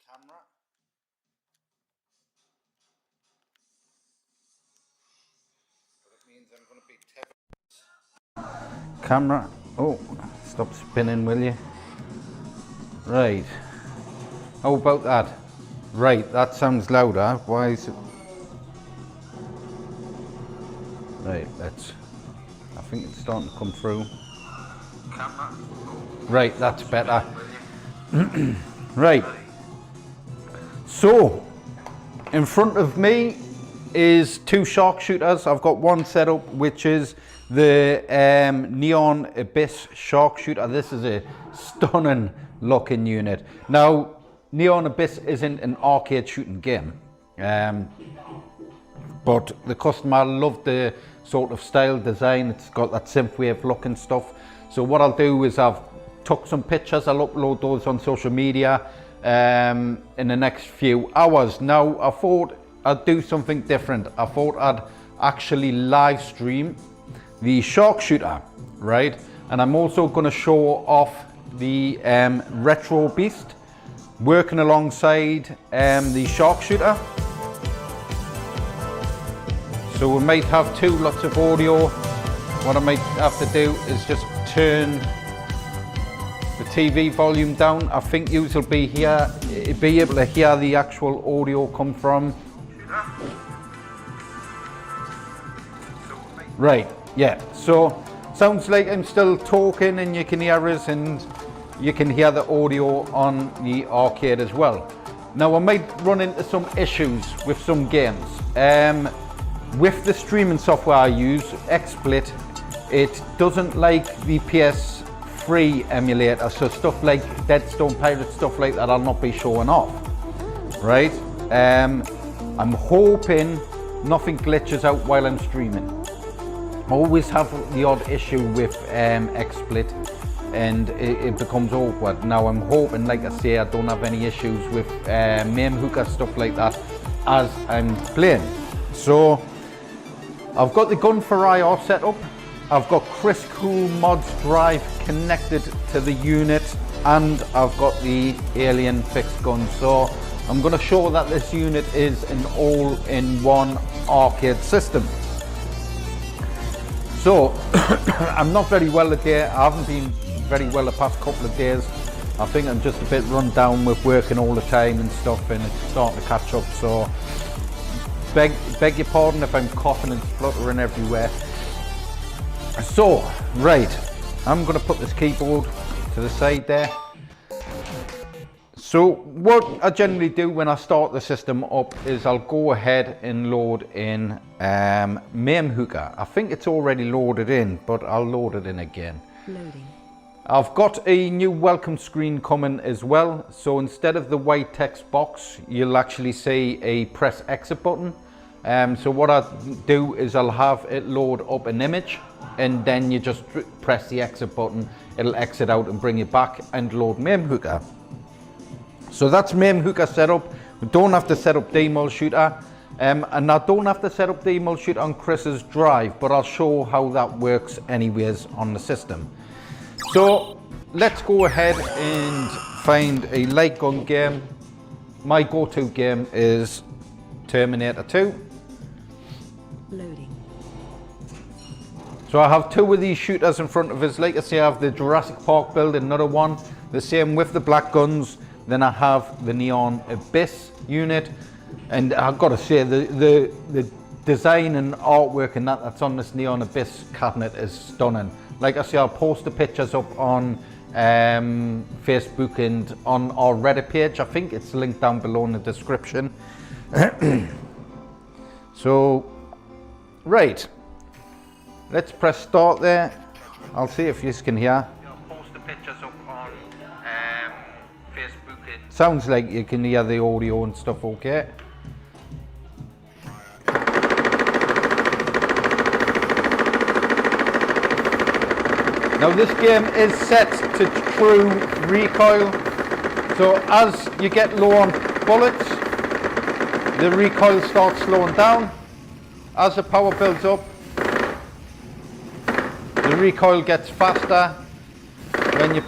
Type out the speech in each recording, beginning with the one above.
camera. But it means I'm going to be camera. Oh, stop spinning, will you? Right. How about that? Right, that sounds louder. Why is it? Right, let's. I think it's starting to come through. Camera. Right, that's better. Right. So, in front of me is two sharpshooters. I've got one set up, which is the Neon Abyss sharpshooter. This is a stunning looking unit. Now, Neon Abyss isn't an arcade shooting game, but the customer loved the sort of style design. It's got that synthwave look and stuff. So what I'll do is I've took some pictures. I'll upload those on social media in the next few hours. Now, I thought I'd do something different. I thought I'd actually live stream the sharpshooter, right? And I'm also going to show off the Retro Beast working alongside the sharpshooter. So we might have two lots of audio. What I might have to do is just turn the TV volume down. I think you will be able to hear the actual audio come from. Right, yeah, so sounds like I'm still talking and you can hear us, and you can hear the audio on the arcade as well. Now, I might run into some issues with some games. With the streaming software I use, XSplit, it doesn't like the PS3 emulator, so stuff like Deadstone Pirate, stuff like that, I'll not be showing off, right? I'm hoping nothing glitches out while I'm streaming. I always have the odd issue with XSplit, and it becomes awkward. Now, I'm hoping, like I say, I don't have any issues with Hookah, stuff like that as I'm playing. So I've got the gun for IR set up. I've got Krisscoolmods drive connected to the unit, and I've got the Alien fixed gun. So I'm going to show that this unit is an all-in-one arcade system. So I'm not very well today. I haven't been very well the past couple of days. I think I'm just a bit run down with working all the time and stuff, and it's starting to catch up. So beg your pardon if I'm coughing and spluttering everywhere. So, right, I'm going to put this keyboard to the side there. So what I generally do when I start the system up is I'll go ahead and load in Hookah. I think it's already loaded in, but I'll load it in again. Loading. I've got a new welcome screen coming as well. So instead of the white text box, you'll actually see a press exit button. So what I do is I'll have it load up an image, and then you just press the exit button. It'll exit out and bring you back and load Hookah. So that's Hookah setup. We don't have to set up Demol Shooter, and I don't have to set up Demol Shooter on Chris's drive, but I'll show how that works anyways on the system. So let's go ahead and find a Lightgun game. My go-to game is Terminator 2. Loading. So I have two of these shooters in front of us. Like I say, I have the Jurassic Park build, another one, the same with the black guns. Then I have the Neon Abyss unit, and I've got to say the design and artwork and that's on this Neon Abyss cabinet is stunning. Like I say, I'll post the pictures up on Facebook and on our Reddit page. I think it's linked down below in the description. So, right, let's press start there. I'll see if you can hear. I'll post the pictures up on Facebook. Sounds like you can hear the audio and stuff okay. Now this game is set to true recoil. So as you get low on bullets, the recoil starts slowing down. As the power builds up, the recoil gets faster when your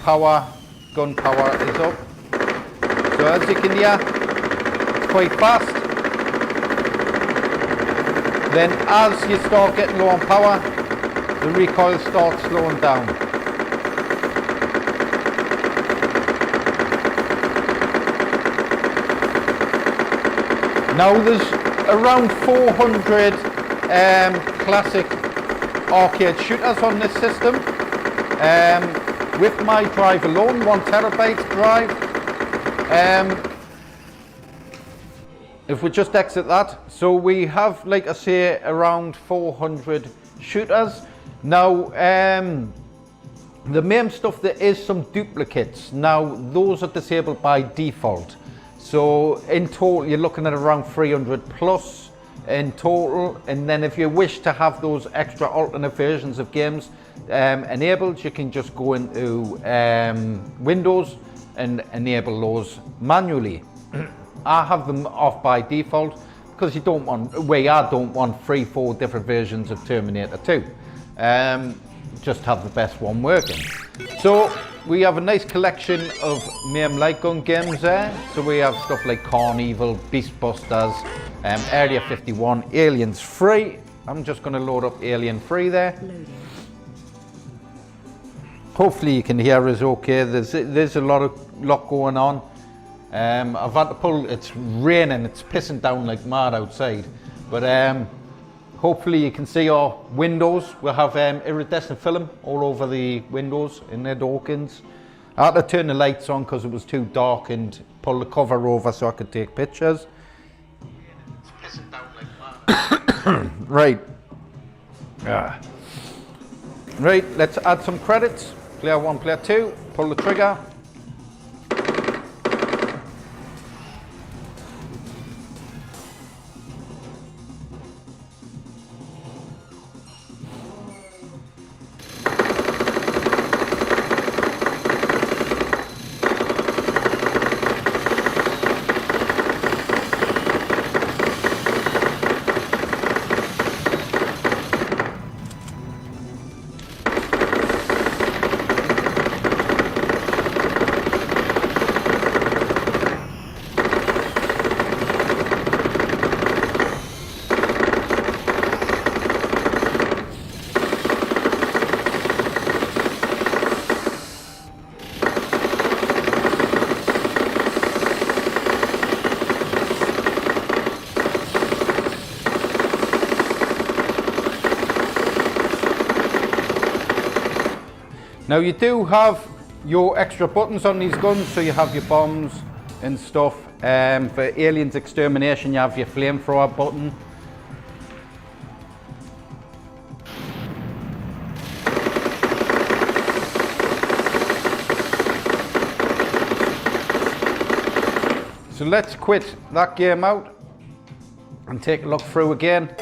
gun power is up. So as you can hear, it's quite fast. Then as you start getting low on power, the recoil starts slowing down. Now there's around 400 classic arcade shooters on this system. With my drive alone, 1 terabyte drive. If we just exit that, so we have, like I say, around 400 shooters. Now, the main stuff, there is some duplicates. Now, those are disabled by default. So in total, you're looking at around 300 plus in total. And then if you wish to have those extra alternate versions of games enabled, you can just go into Windows and enable those manually. I have them off by default because you don't want, I don't want 3-4 different versions of Terminator 2. Just have the best one working. So we have a nice collection of MAME Lightgun games there. So we have stuff like Carnival, Beastbusters, Area 51, Aliens 3. I'm just going to load up Alien 3 there. Loading. Hopefully you can hear us okay. There's a lot going on. I've had to pull, it's raining, it's pissing down like mad outside. But hopefully you can see our windows. We'll have iridescent film all over the windows in the Dawkins. I had to turn the lights on because it was too dark and pull the cover over so I could take pictures. It's pissing down like mad. Right. Right, let's add some credits. Player 1, player 2, pull the trigger. Now you do have your extra buttons on these guns, so you have your bombs and stuff. For Aliens Extermination you have your flamethrower button. So let's quit that game out and take a look through again.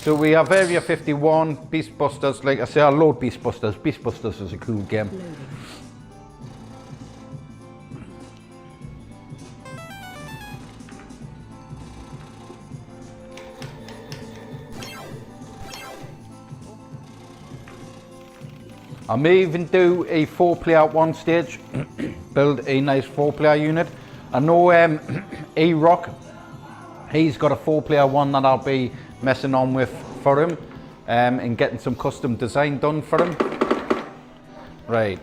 So we have Area 51, Beastbusters. Like I say, I load Beastbusters. Beastbusters is a cool game. I may even do a 4-player at one stage, build a nice 4-player unit. I know A-Rock, he's got a 4-player one that I'll be messing on with for him and getting some custom design done for him. Right.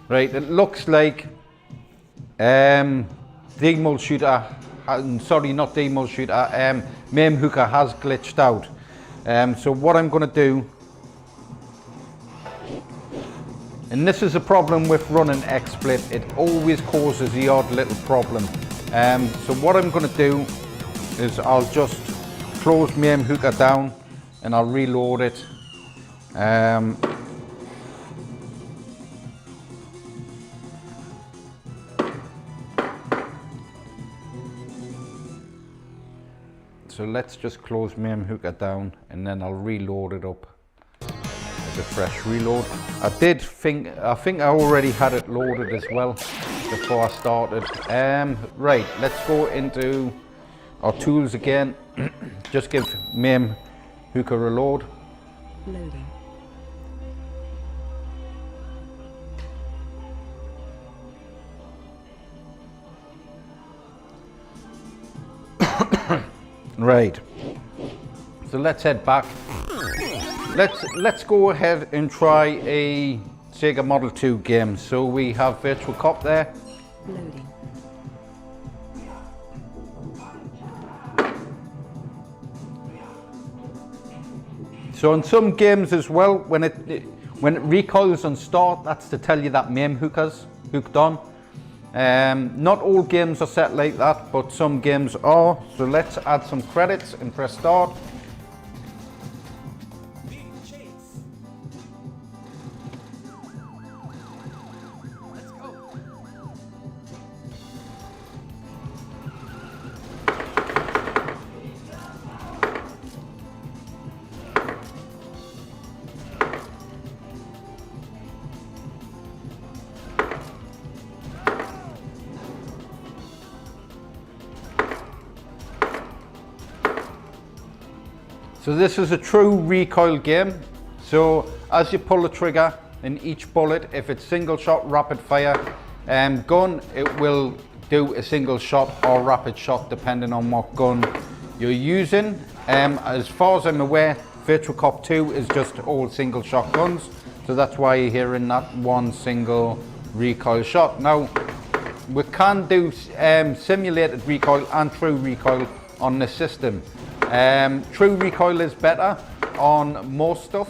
Right, it looks like D-Mul Shooter, sorry, not D-Mul Shooter, MAME Hooker has glitched out. So what I'm going to do, and this is a problem with running XSplit, it always causes the odd little problem. So what I'm going to do is I'll just close MAME Hooker down and I'll reload it. So let's just close MAME Hooker down and then I'll reload it up as a fresh reload. I think I already had it loaded as well before I started. Right, let's go into our tools again. Just give MAME Hooker a load. Loading. Right. So let's head back. Let's go ahead and try a Sega Model 2 game. So we have Virtual Cop there. Loading. So in some games as well, when it recoils on start, that's to tell you that main hooker's hooked on. Not all games are set like that, but some games are. So let's add some credits and press start. So this is a true recoil game. So as you pull the trigger in each bullet, if it's single shot, rapid fire gun, it will do a single shot or rapid shot depending on what gun you're using. As far as I'm aware, Virtual Cop 2 is just all single shot guns. So that's why you're hearing that one single recoil shot. Now, we can do simulated recoil and true recoil on the system. True recoil is better on most stuff.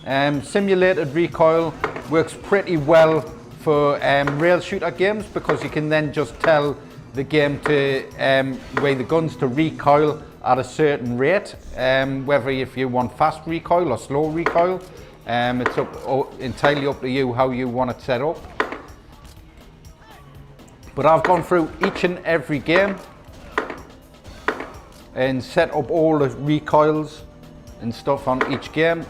Simulated recoil works pretty well for rail shooter games because you can then just tell the game to way the guns to recoil at a certain rate, whether if you want fast recoil or slow recoil. It's entirely up to you how you want it set up. But I've gone through each and every game and set up all the recoils and stuff on each game.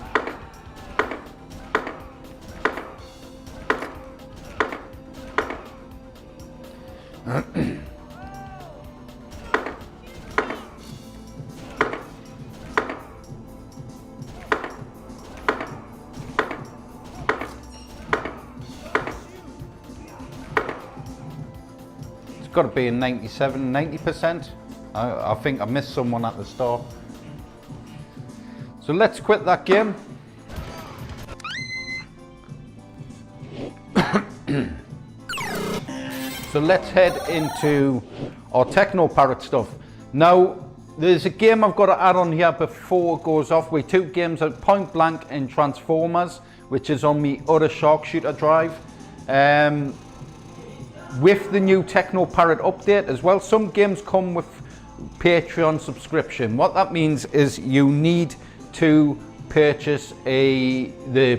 It's got to be a 97, 90%. I think I missed someone at the start. So let's quit that game. So let's head into our Techno Parrot stuff. Now, there's a game I've got to add on here before it goes off. We took games at Point Blank and Transformers, which is on the other Shark Shooter drive. With the new Techno Parrot update as well, some games come with Patreon subscription. What that means is you need to purchase the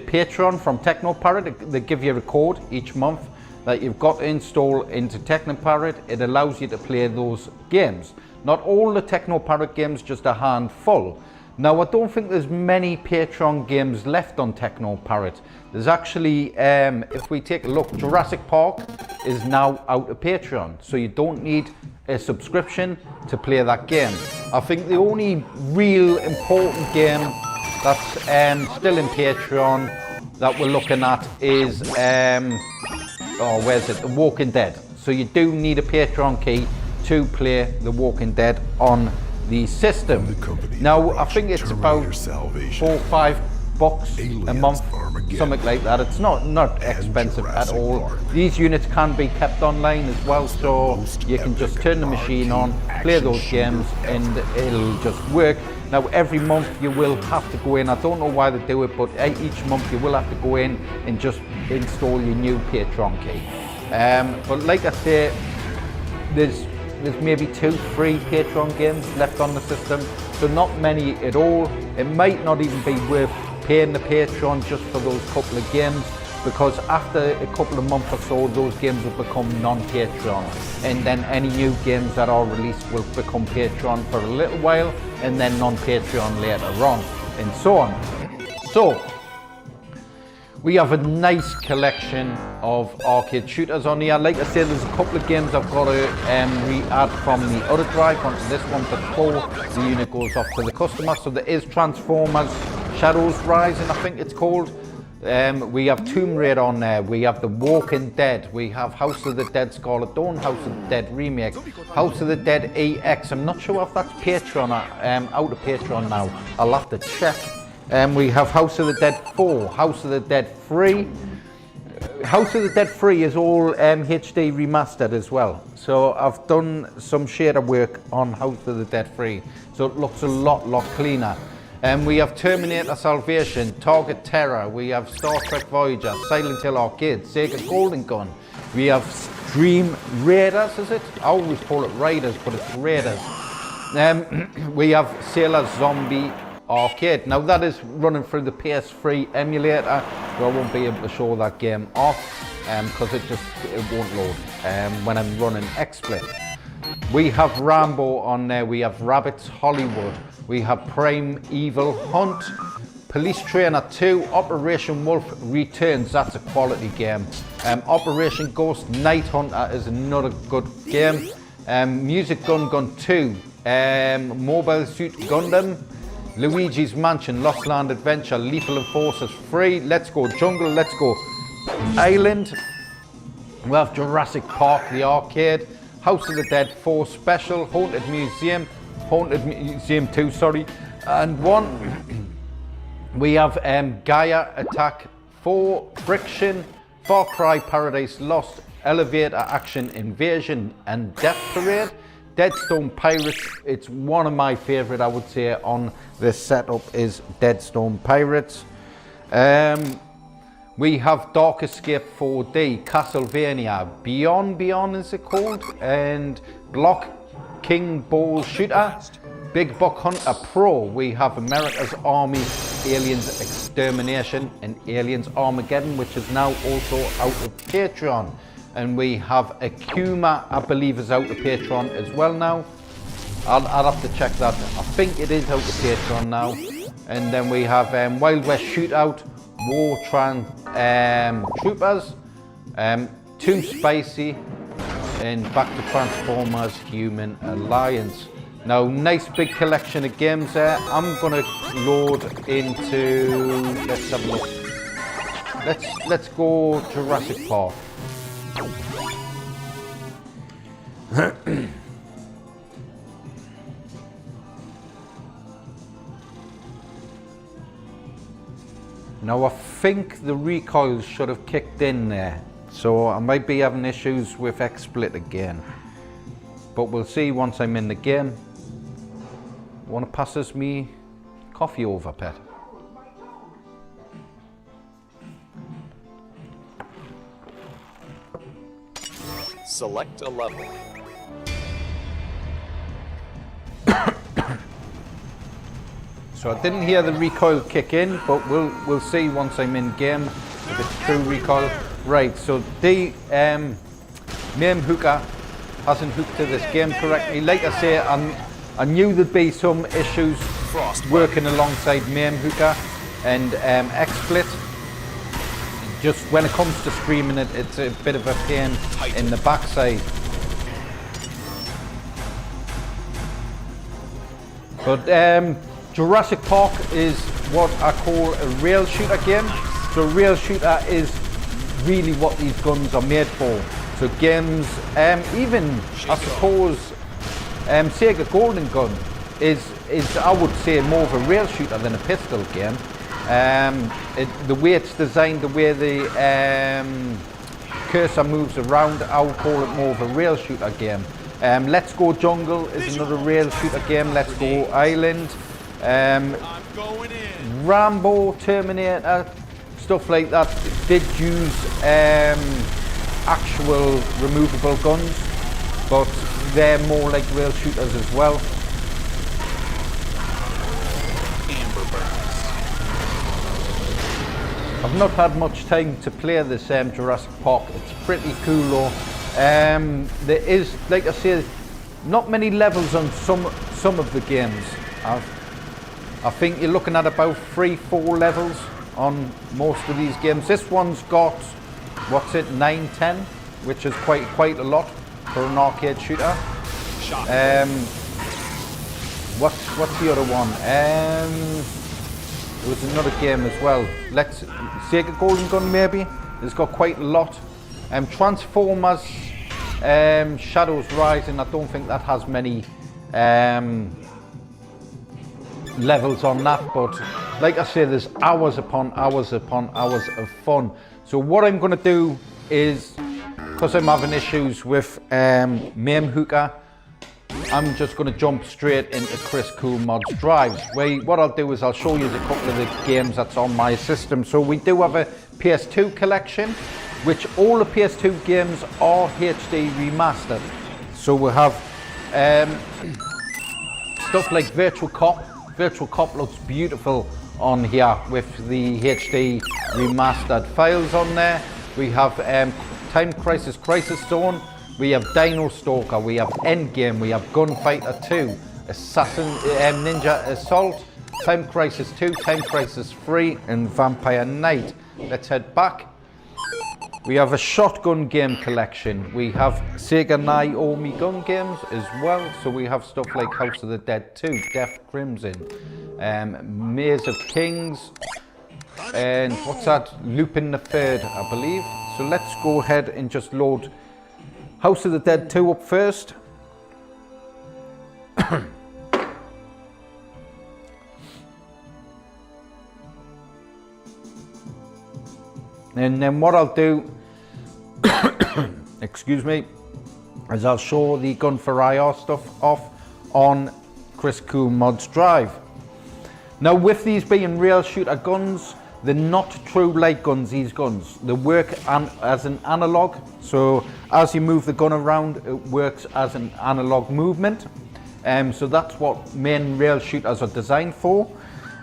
Patreon from Techno Parrot. They give you a code each month that you've got to install into Techno Parrot. It allows you to play those games. Not all the Techno Parrot games, just a handful. Now, I don't think there's many Patreon games left on Techno Parrot. There's actually, if we take a look, Jurassic Park is now out of Patreon, so you don't need a subscription to play that game. I think the only real important game that's still in Patreon that we're looking at is, where's it? The Walking Dead. So you do need a Patreon key to play The Walking Dead on the system. Now, I think it's about $4 or $5 a month, something like that. It's not expensive at all. These units can be kept online as well, so you can just turn the machine on, play those games, and it'll just work. Now, every month you will have to go in. I don't know why they do it, but each month you will have to go in and just install your new Patreon key. But like I say, there's maybe 2-3 Patreon games left on the system, so not many at all. It might not even be worth paying the Patreon just for those couple of games, because after a couple of months or so, those games will become non-Patreon, and then any new games that are released will become Patreon for a little while, and then non-Patreon later on, and so on. So, we have a nice collection of arcade shooters on here. Like I said, there's a couple of games I've got to re-add from the other drive onto this one before the unit goes off to the customer. So there is Transformers, Shadows Rising, I think it's called. We have Tomb Raider on there, we have The Walking Dead, we have House of the Dead Scarlet Dawn, House of the Dead Remake, House of the Dead EX. I'm not sure if that's Patreon, out of Patreon now, I'll have to check. We have House of the Dead 4, House of the Dead 3. House of the Dead 3 is all HD remastered as well. So I've done some shader work on House of the Dead 3, so it looks a lot cleaner. We have Terminator Salvation, Target Terror, we have Star Trek Voyager, Silent Hill Arcade, Sega Golden Gun, we have Dream Raiders, is it? I always call it Raiders, but it's Raiders. We have Sailor Zombie Arcade. Now that is running through the PS3 emulator, so I won't be able to show that game off because it won't load when I'm running XSplit. We have Rambo on there, we have Rabbids Hollywood, we have Prime Evil Hunt, Police Trainer 2, Operation Wolf Returns, that's a quality game. Operation Ghost Night Hunter is another good game. Music Gun 2, Mobile Suit Gundam, Luigi's Mansion, Lost Land Adventure, Lethal Enforcers 3, Let's Go Jungle, Let's Go Island. We have Jurassic Park, the arcade, House of the Dead 4 Special, Haunted Museum 2, sorry, and 1. We have Gaia Attack 4, Friction, Far Cry Paradise Lost, Elevator Action Invasion, and Death Parade. Deadstone Pirates, it's one of my favourite, I would say, on this setup is Deadstone Pirates. We have Dark Escape 4D, Castlevania, Beyond is it called, and Block King Ball Shooter, Big Buck Hunter Pro. We have America's Army, Aliens Extermination, and Aliens Armageddon, which is now also out of Patreon. And we have Akuma, I believe is out of Patreon as well now. I'll have to check that. I think it is out of Patreon now. And then we have Wild West Shootout, War Troopers, Too Spicy, and back to Transformers Human Alliance. Now, nice big collection of games there. I'm gonna load into, let's have a look. Let's go Jurassic Park. Now I think the recoil should have kicked in there, so I might be having issues with XSplit again, but we'll see once I'm in the game. Want to pass us me coffee over, pet? Select a level. So I didn't hear the recoil kick in, but we'll see once I'm in game if it's true recoil. Right, so the main hooker hasn't hooked to this game correctly. Like I say, I knew there'd be some issues working alongside main hooker and XSplit. Just when it comes to streaming it, it's a bit of a pain in the backside. But Jurassic Park is what I call a rail shooter game. So rail shooter is really what these guns are made for. So games, even I suppose Sega Golden Gun is I would say more of a rail shooter than a pistol game. The way it's designed, the way the cursor moves around, I would call it more of a rail shooter game. Let's Go Jungle is another rail shooter game. Let's Go Island. Rambo, Terminator, stuff like that did use actual removable guns, but they're more like rail shooters as well. I've not had much time to play this Jurassic Park. It's pretty cool though. There is, like I say, not many levels on some of the games. I think you're looking at about 3-4 levels on most of these games. This one's got, what's it, 9-10, which is quite a lot for an arcade shooter. What's the other one? there was another game as well. Let's Sega Golden Gun maybe. It's got quite a lot. Transformers, Shadows Rising. I don't think that has many levels on that, but like I say, there's hours upon hours upon hours of fun. So what I'm going to do is, because I'm having issues with MAME Hooker, I'm just going to jump straight into Krisscoolmods drives. What I'll do is I'll show you a couple of the games that's on my system. So we do have a PS2 collection, which all the PS2 games are HD remastered. So we have stuff like Virtual Cop. Virtual Cop looks beautiful on here with the HD remastered files on there. We have Time Crisis Crisis Zone. We have Dino Stalker, we have Endgame, we have Gunfighter 2, Assassin Ninja Assault, Time Crisis 2, Time Crisis 3, and Vampire Knight. Let's head back. We have a shotgun game collection. We have Sega Naomi gun games as well. So we have stuff like House of the Dead 2, Death Crimson, Maze of Kings, and what's that? Lupin the Third, I believe. So let's go ahead and just load House of the Dead 2 up first. And then what I'll do, excuse me, is I'll show the Gun for IR stuff off on Krisscoolmods drive. Now with these being rail shooter guns, they're not true light guns, these guns. They work as an analog. So as you move the gun around, it works as an analog movement. So that's what main rail shooters are designed for.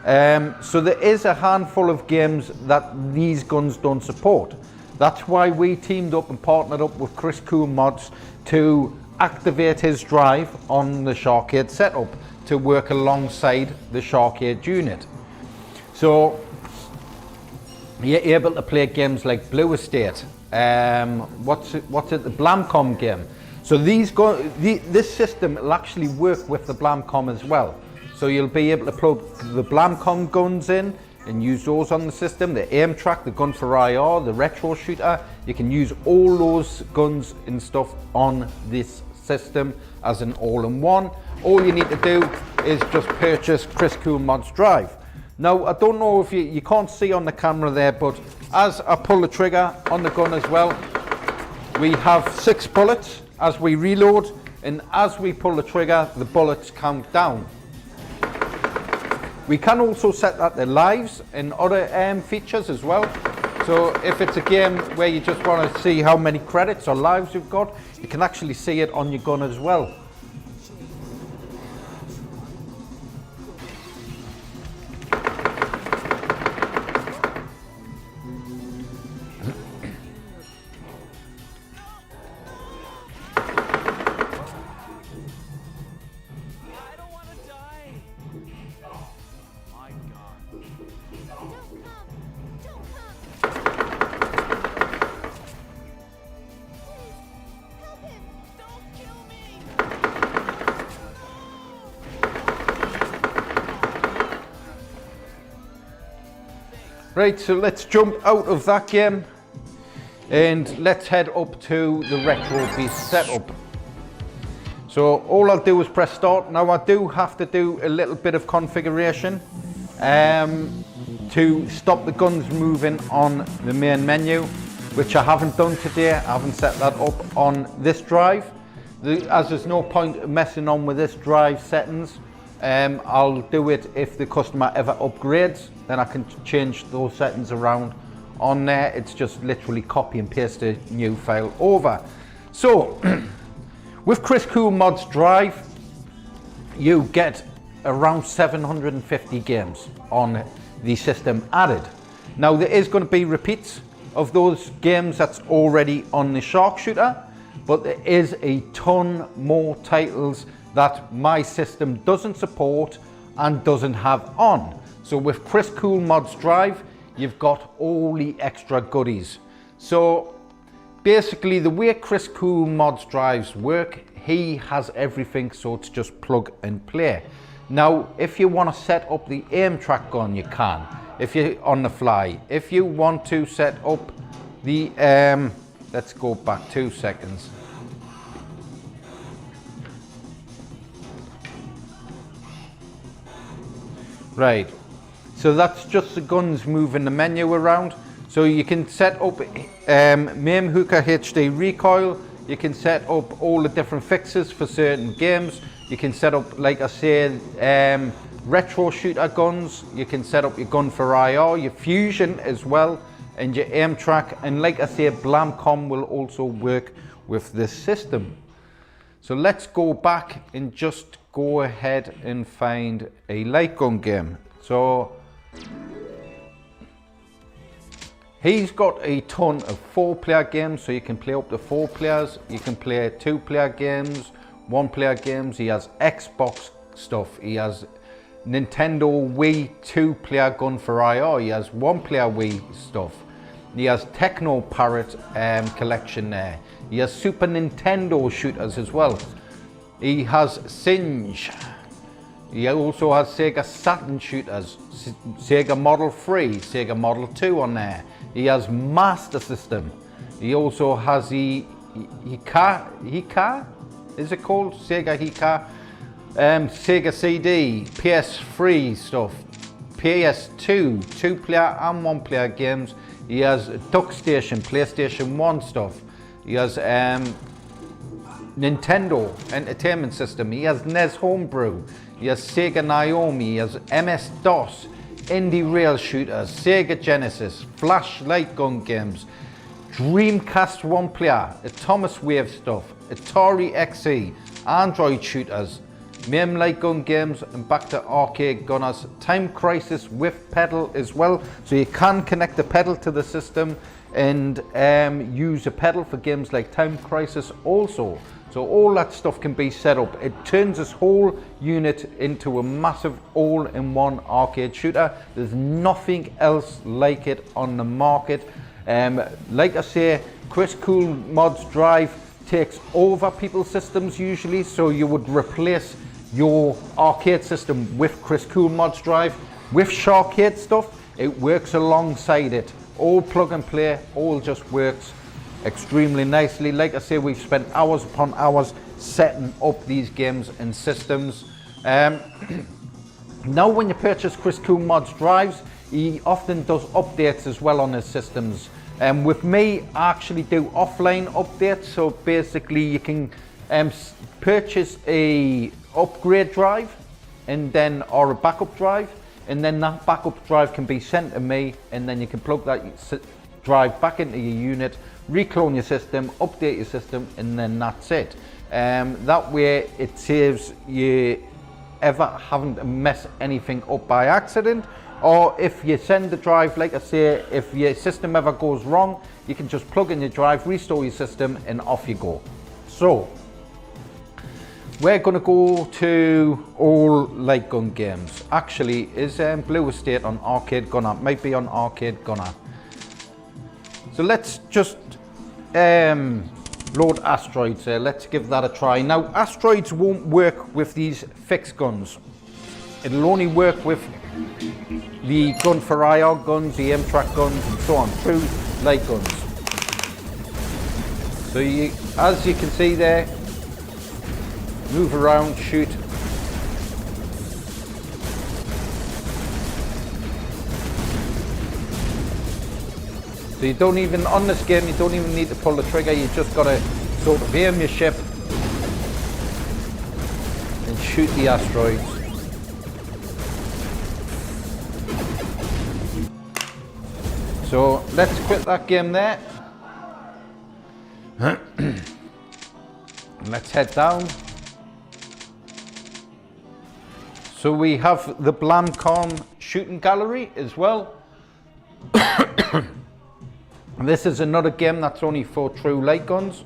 So there is a handful of games that these guns don't support. That's why we teamed up and partnered up with Krisscoolmods to activate his drive on the Shar-Kade setup to work alongside the Shar-Kade unit. So you're able to play games like Blue Estate. What's it? The Blamcom game. So this system will actually work with the Blamcom as well. So you'll be able to plug the Blamcom guns in and use those on the system. The aim track, the Gun for IR, the retro shooter. You can use all those guns and stuff on this system as an all-in-one. All you need to do is just purchase Krisscoolmods drive. Now, I don't know if you can't see on the camera there, but as I pull the trigger on the gun as well, we have 6 bullets as we reload, and as we pull the trigger, the bullets count down. We can also set that to lives and other features as well. So if it's a game where you just want to see how many credits or lives you've got, you can actually see it on your gun as well. Right, so let's jump out of that game and let's head up to the Retro Beast setup. So all I'll do is press start. Now I do have to do a little bit of configuration to stop the guns moving on the main menu, which I haven't done today. I haven't set that up on this drive. As there's no point messing on with this drive settings, I'll do it if the customer ever upgrades, then I can change those settings around on there. It's just literally copy and paste a new file over. So with Krisscoolmods drive, you get around 750 games on the system added. Now there is going to be repeats of those games that's already on the Shark Shooter, but there is a ton more titles that my system doesn't support and doesn't have on. So with Krisscoolmods drive, you've got all the extra goodies. So basically the way Krisscoolmods drives work, he has everything, so it's just plug and play. Now, if you want to set up the aim track gun, you can, if you're on the fly. If you want to set up the, let's go back 2 seconds. Right, so that's just the guns moving the menu around. So you can set up MAME Hooker HD recoil. You can set up all the different fixes for certain games. You can set up, like I say, retro shooter guns. You can set up your gun for IR, your fusion as well, and your aim track. And like I say, Blamcom will also work with this system. So let's go back and just go ahead and find a light gun game. So he's got a ton of 4-player games, so you can play up to 4 players. You can play 2-player games, 1-player games. He has Xbox stuff. He has Nintendo Wii 2-player gun for IR. He has 1-player Wii stuff. He has Techno Parrot collection there. He has Super Nintendo shooters as well. He has Singe. He also has Sega Saturn shooters, Sega Model 3, Sega Model 2 on there. He has Master System. He also has the Hika, is it called? Sega Hika. Sega CD, PS3 stuff, PS2, 2-player and 1-player games. He has DuckStation, PlayStation 1 stuff. He has Nintendo Entertainment System. He has NES Homebrew. He has Sega Naomi. He has MS-DOS, Indie Rail Shooters, Sega Genesis, Flash Light Gun games, Dreamcast 1-player, Thomas Wave stuff, Atari XE, Android shooters, MAME Light Gun games, and back to arcade gunners. Time Crisis with pedal as well, so you can connect the pedal to the system and use a pedal for games like Time Crisis also. So all that stuff can be set up. It turns this whole unit into a massive all-in-one arcade shooter. There's nothing else like it on the market. Like I say, Krisscoolmods drive takes over people's systems usually, so you would replace your arcade system with Krisscoolmods drive. With Shar-Kade stuff, it works alongside it. All plug and play, all just works extremely nicely. Like I say, we've spent hours upon hours setting up these games and systems. Now when you purchase Krisscoolmods drives, he often does updates as well on his systems. With me, I actually do offline updates, so basically you can purchase a upgrade drive and then or a backup drive, and then that backup drive can be sent to me, and then you can plug that drive back into your unit, reclone your system, update your system, and then that's it. That way it saves you ever having to mess anything up by accident, or if you send the drive, like I say, if your system ever goes wrong, you can just plug in your drive, restore your system, and off you go. So we're going to go to all light gun games. Actually, is Blue Estate on Arcade Gunner? Might be on Arcade Gunner. So let's just load Asteroids there. Let's give that a try. Now, Asteroids won't work with these fixed guns. It'll only work with the gun for IR guns, the aim track guns, and so on, true light guns. So you, as you can see there, move around, shoot. So you don't even, on this game, you don't even need to pull the trigger, you just gotta sort of aim your ship and shoot the asteroids. So let's quit that game there. Let's head down. So we have the Blamcom shooting gallery as well. This is another game that's only for true light guns.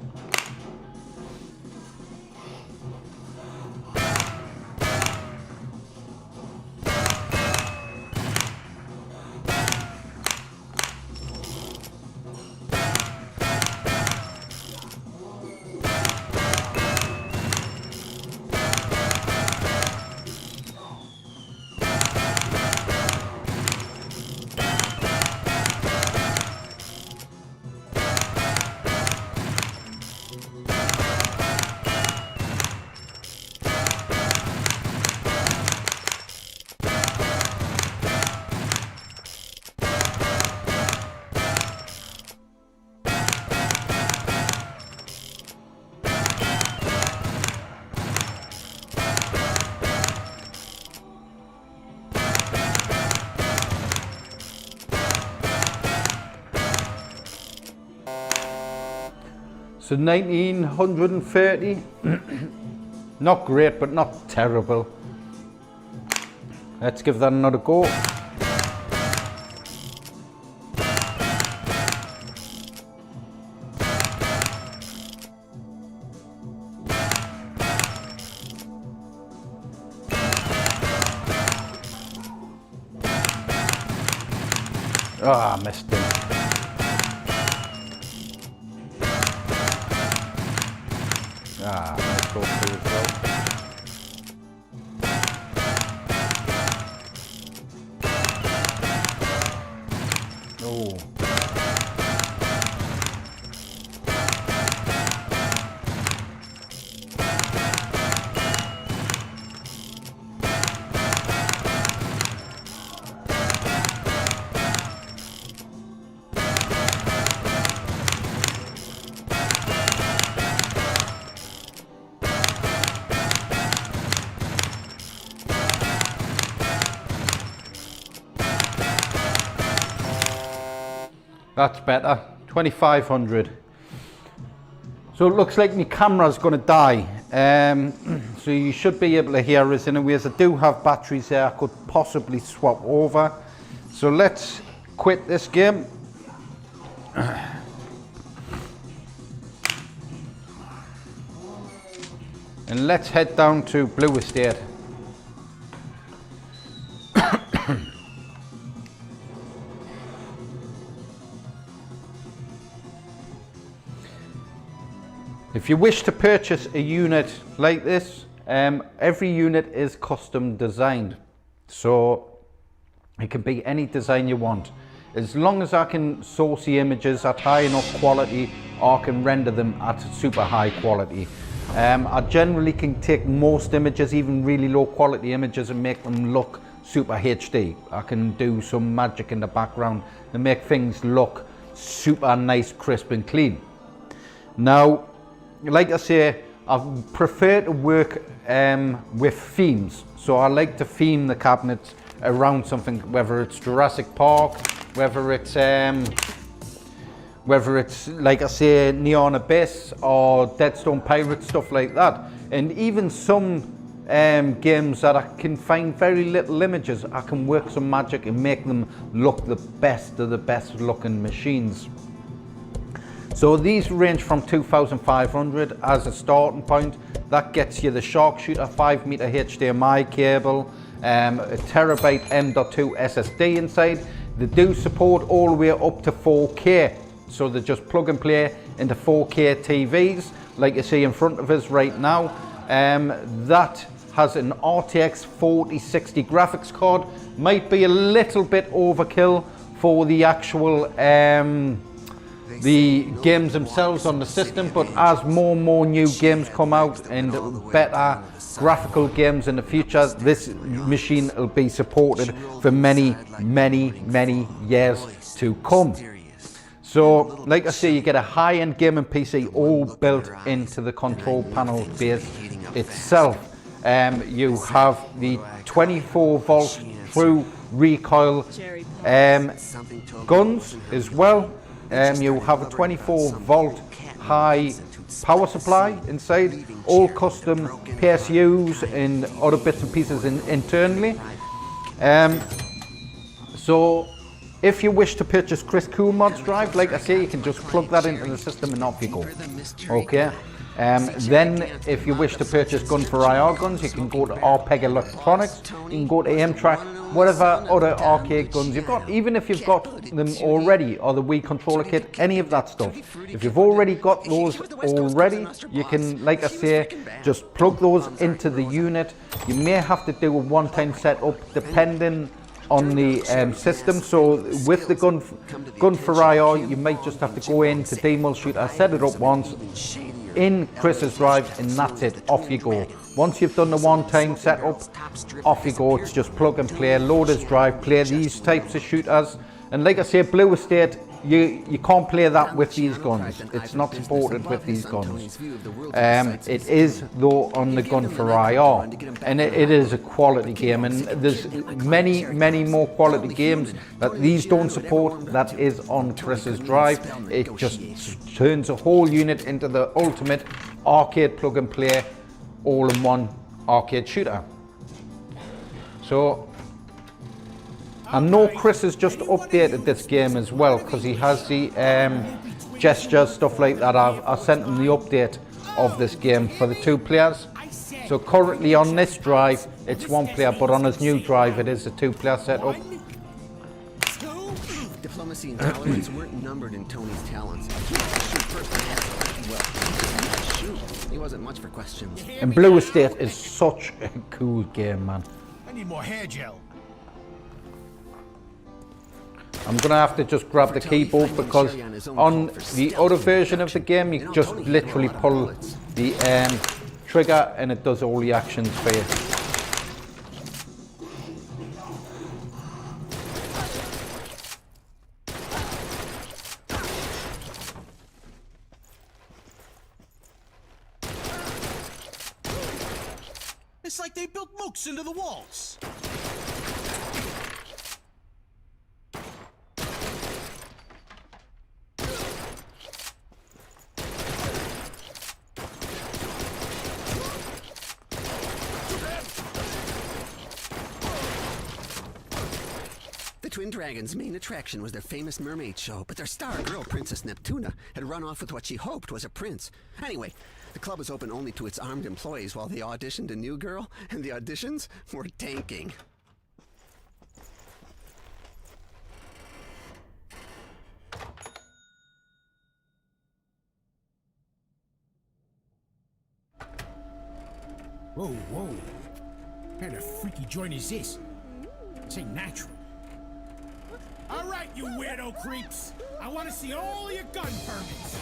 So 1930. Not great, but not terrible. Let's give that another go. Ah, I missed him. Ah, let's go through as well. Oh. That's better, 2500. So it looks like my camera's gonna die. So you should be able to hear us anyways. I do have batteries there I could possibly swap over. So let's quit this game. And let's head down to Blue Estate. If you wish to purchase a unit like this, every unit is custom designed. So it can be any design you want. As long as I can source the images at high enough quality, or I can render them at super high quality. I generally can take most images, even really low quality images, and make them look super HD. I can do some magic in the background to make things look super nice, crisp and clean. Now, like I say, I prefer to work with themes. So I like to theme the cabinets around something, whether it's Jurassic Park, whether it's like I say, Neon Abyss or Deadstone Pirates, stuff like that. And even some games that I can find very little images, I can work some magic and make them look the best of the best looking machines. So these range from 2,500 as a starting point. That gets you the Shark-Shooter 5-meter HDMI cable, a terabyte M.2 SSD inside. They do support all the way up to 4K. So they just plug and play into 4K TVs, like you see in front of us right now. That has an RTX 4060 graphics card. Might be a little bit overkill for the actual the games themselves on the system, but as more and more new games come out and better graphical games in the future, this machine will be supported for many years to come. So like I say, you get a high-end gaming PC all built into the control panel base itself. You have the 24 volt true recoil guns as well. You have a 24 volt high power supply inside, all custom PSUs and other bits and pieces internally. So if you wish to purchase Krisscoolmods drive, like I say, you can just plug that into the system and off you go. Okay. Then if you wish to purchase gun for IR guns, you can go to RPEG Electronics, you can go to Aimtrack, whatever other arcade guns you've got, even if you've got them already, or the Wii controller kit, any of that stuff. If you've already got those already, you can, like I say, just plug those into the unit. You may have to do a one-time setup depending on the system. So with the gun for IR, you might just have to go into Demulshooter, set it up once in Chris's drive, and that's it, off you go. Once you've done the one-time setup, off you go. It's just plug and play, load his drive, play these types of shooters. And like I say, Blue Estate you can't play that with these guns. It's not supported with these guns. It is though on the gun for IR, and it is a quality game, and there's many more quality games that these don't support that is on Chris's drive. It just turns a whole unit into the ultimate arcade plug and play all-in-one arcade shooter. So I know Chris has just updated this game as well, because he has the gestures, stuff like that. I've sent him the update of this game for the 2 players. So currently on this drive, it's 1 player, but on his new drive, it is a 2-player setup. Diplomacy and tolerance weren't numbered in Tony's talents. He had to shoot first and answer well. Shoot. He wasn't much for questions. And Blue Estate is such a cool game, man. I need more hair gel. I'm gonna have to just grab the keyboard, because on the other version of the game, you just literally pull the trigger and it does all the actions for you. It's like they built mooks into the walls. The Twin Dragons' main attraction was their famous mermaid show, but their star girl, Princess Neptuna, had run off with what she hoped was a prince. Anyway, the club was open only to its armed employees while they auditioned a new girl, and the auditions were tanking. Whoa, whoa. What kind of freaky joint is this? This ain't natural. All right, you weirdo creeps. I want to see all your gun permits.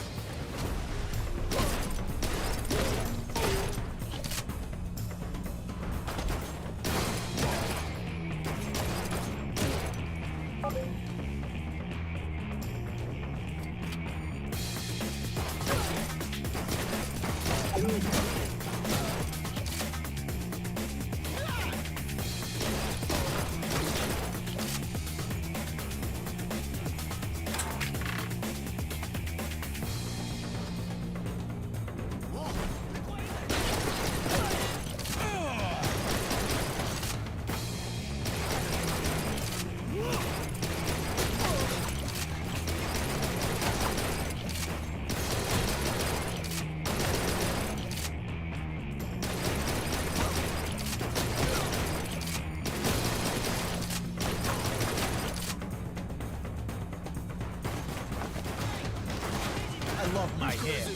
I love my hair.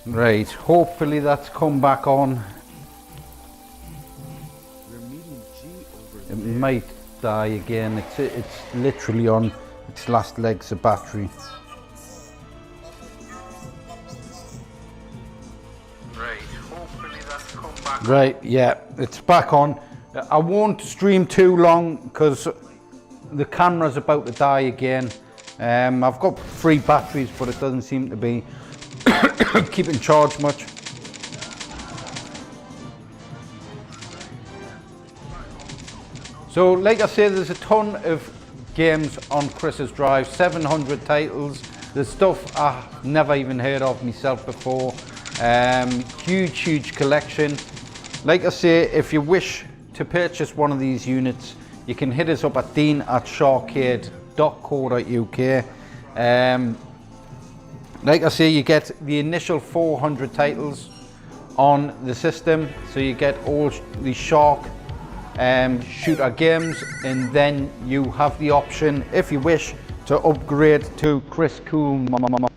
Right, hopefully that's come back on. It might die again. It's literally on its last legs of battery. Right, hopefully that's come back. Right, yeah, it's back on. I won't stream too long because the camera's about to die again. I've got 3 batteries, but it doesn't seem to be keeping charge much. So like I say, there's a ton of games on Chris's drive, 700 titles. There's stuff I've never even heard of myself before. Huge collection. Like I say, if you wish to purchase one of these units, you can hit us up at dean@sharkade.co.uk. Like I say, you get the initial 400 titles on the system, so you get all the Shark shooter games, and then you have the option, if you wish, to upgrade to Krisscoolmods.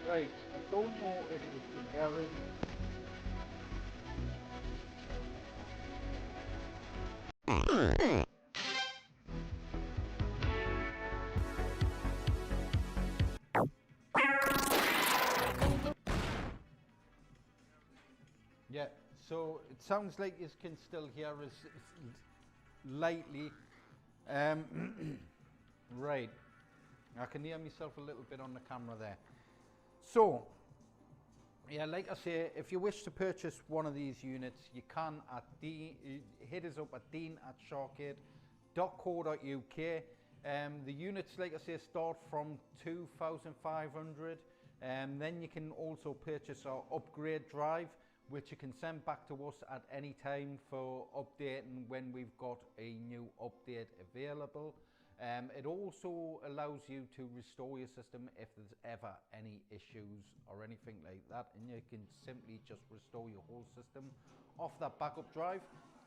Right, I don't know if you can hear it. Yeah, so it sounds like you can still hear us lightly. Right, I can hear myself a little bit on the camera there. So, yeah, like I say, if you wish to purchase one of these units, you can hit us up at dean@sharkade.co.uk. The units, like I say, start from 2,500. Then you can also purchase our upgrade drive, which you can send back to us at any time for updating when we've got a new update available. It also allows you to restore your system if there's ever any issues or anything like that, and you can simply just restore your whole system off that backup drive.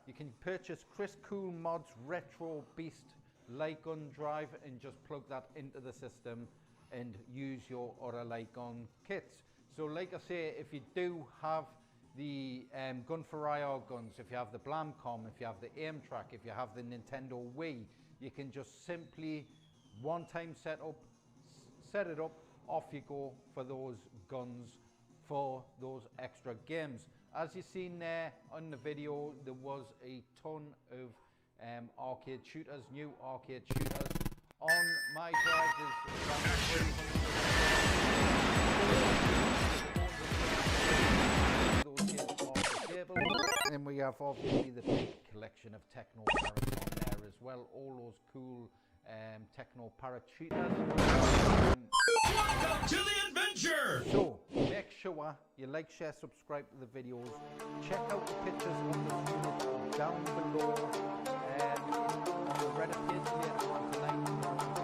You can purchase Krisscoolmods Retro Beast Lightgun drive and just plug that into the system and use your other Lightgun kits. So like I say, if you do have the Gun for IR guns, if you have the Blamcom, if you have the Aim Track, if you have the Nintendo Wii, you can just simply one-time set it up, off you go for those guns, for those extra games. As you've seen there on the video, there was a ton of arcade shooters, new arcade shooters. On my drive, there's around 300. And we have obviously the big collection of techno parrots on there as well, all those cool techno parrot shooters. Welcome to the adventure! So make sure you like, share, subscribe to the videos. Check out the pictures of the units down below on the Reddit page later on tonight.